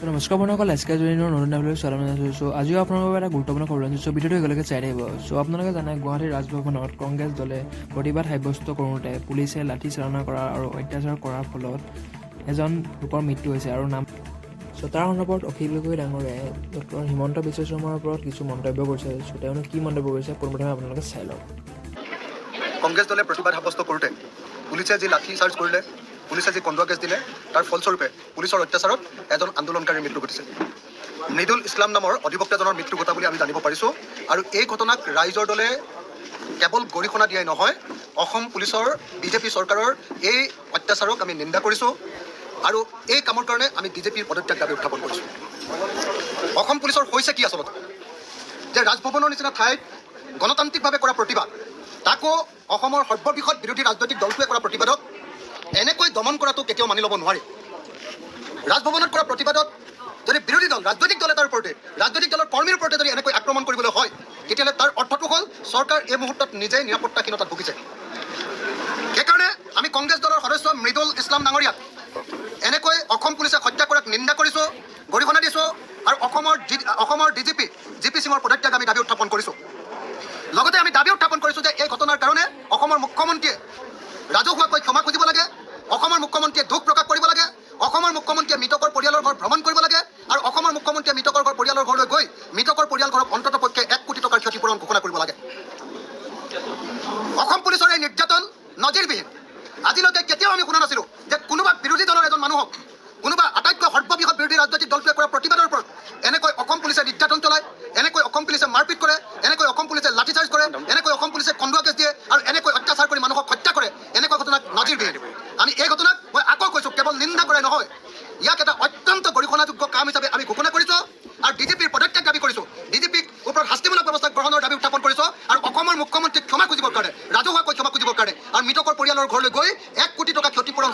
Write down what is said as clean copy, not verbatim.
নমস্কাৰ বন্ধুসকল, এছকে জৈনৰ নতুন ভিডিঅ'লৈ স্বাগতম জনাইছোঁ। আজিও আপোনালোকৰ বাবে এটা গুৰুত্বপূৰ্ণ খবৰ আনিছোঁ। ভিডিঅ'টো একেলগে চাই থাকিব। আপোনালোকে জানে গুৱাহাটীৰ ৰাজভৱনত কংগ্ৰেছ দলে প্ৰতিবাদ সাব্যস্ত কৰোঁতে পুলিচে লাঠি চালনা কৰা আৰু অত্যাচাৰ কৰাৰ ফলত এজন লোকৰ মৃত্যু হৈছে আৰু নাম তাৰ সন্দৰ্ভত অখিল গগৈ ডাঙৰীয়াই ডক্টৰ হিমন্ত বিশ্ব শৰ্মাৰ ওপৰত কিছু মন্তব্য কৰিছে। তেওঁলোকে কি মন্তব্য কৰিছে পোনপ্ৰথমে আপোনালোকে চাই লওক। কংগ্ৰেছ দলে প্ৰতিবাদ সাব্যস্ত কৰোঁতে পুলিচে যি লাঠি চাৰ্জ কৰিলে, পুলিচে যি কন্দুৱা গেছ দিলে, তাৰ ফলস্বৰূপে পুলিচৰ অত্যাচাৰত এজন আন্দোলনকাৰীৰ মৃত্যু ঘটিছে। মৃদুল ইছলাম নামৰ অধিবক্তাজনৰ মৃত্যু ঘটা বুলি আমি জানিব পাৰিছোঁ। আৰু এই ঘটনাক ৰাইজৰ দলে কেৱল গৰিহণা দিয়াই নহয়, অসম পুলিচৰ বিজেপি চৰকাৰৰ এই অত্যাচাৰক আমি নিন্দা কৰিছোঁ আৰু এই কামৰ কাৰণে আমি বিজেপিৰ পদত্যাগ দাবী উত্থাপন কৰিছোঁ। অসম পুলিচৰ হৈছে কি আচলতে, যে ৰাজভৱনৰ নিচিনা ঠাইত গণতান্ত্ৰিকভাৱে কৰা প্ৰতিবাদ, তাকো অসমৰ সৰ্ববৃহৎ বিৰোধী ৰাজনৈতিক দলটোৱে কৰা প্ৰতিবাদক এনেকৈ দমন কৰাটো কেতিয়াও মানি ল'ব নোৱাৰি। ৰাজভৱনত কৰা প্ৰতিবাদত যদি বিৰোধী দল, ৰাজনৈতিক দল এটাৰ ওপৰতে, ৰাজনৈতিক দলৰ কৰ্মীৰ ওপৰতে যদি এনেকৈ আক্ৰমণ কৰিবলৈ হয়, তেতিয়াহ'লে তাৰ অৰ্থটো হ'ল চৰকাৰ এই মুহূৰ্তত নিজেই নিৰাপত্তাহীনতাত ভুগিছে। সেইকাৰণে আমি কংগ্ৰেছ দলৰ সদস্য মৃদুল ইছলাম ডাঙৰীয়াক এনেকৈ অসম পুলিচে হত্যা কৰাক নিন্দা কৰিছোঁ, গৰিহণা দিছোঁ আৰু অসমৰ ডিজিপি জিপি সিঙৰ পদত্যাগ আমি দাবী উত্থাপন কৰিছোঁ। লগতে আমি দাবী উত্থাপন কৰিছোঁ যে এই ঘটনাৰ কাৰণে অসমৰ মুখ্যমন্ত্ৰীয়ে ৰাজহুৱাকৈ ক্ষমা খুজিব লাগে, অসমৰ মুখ্যমন্ত্ৰীয়ে দুখ প্ৰকাশ কৰিব লাগে, অসমৰ মুখ্যমন্ত্ৰীয়ে মৃতকৰ পৰিয়ালৰ ঘৰ ভ্ৰমণ কৰিব লাগে আৰু অসমৰ মুখ্যমন্ত্ৰীয়ে মৃতকৰ পৰিয়ালৰ ঘৰলৈ গৈ মৃতকৰ পৰিয়াল ঘৰক অন্ততঃ পক্ষে 1 কোটি টকাৰ ক্ষতিপূৰণ ঘোষণা কৰিব লাগে। অসম পুলিচৰ এই নিৰ্যাতন নজিৰবিহীন। আজিলৈকে কেতিয়াও আমি শুনা নাছিলোঁ যে কোনোবা বিৰোধী দলৰ এজন মানুহক, কোনোবা আটাইতকৈ সৰ্ববৃহৎ বিৰোধী ৰাজনৈতিক দলটোৱে কৰা প্ৰতিবাদৰ ওপৰত এনেকৈ অসম পুলিচে নিৰ্যাতন চলায়, এনেকৈ অসম পুলিচে মাৰপিট কৰে, এনেকৈ অসম পুলিচে লাঠিচাৰ্জ কৰে, এনেকৈ অসম পুলিচে কন্দুৱা গেছ দিয়ে আৰু এনেকৈ অত্যাচাৰ কৰি মানুহক হত্যা কৰে। এনেকুৱা ঘটনাক নজিৰবিহীন। আমি এই ঘটনাক মই আকৌ কৈছোঁ, কেৱল নিন্দা কৰাই নহয়, ইয়াক এটা অত্যন্ত গৰিহণাযোগ্য কাম হিচাপে আমি ঘোষণা কৰিছোঁ আৰু ডিজিপিৰ পদত্যাগ দাবী কৰিছোঁ। ডিজিপিক ওপৰত শাস্তিমূলক ব্যৱস্থা গ্ৰহণৰ দাবী উত্থাপন কৰিছোঁ আৰু অসমৰ মুখ্যমন্ত্ৰীক ক্ষমা খুজিবৰ কাৰণে, ৰাজহুৱাকৈ ক্ষমা খুজিবৰ কাৰণে আৰু মৃতকৰ পৰিয়ালৰ ঘৰলৈ গৈ 1 কোটি টকা ক্ষতিপূৰণ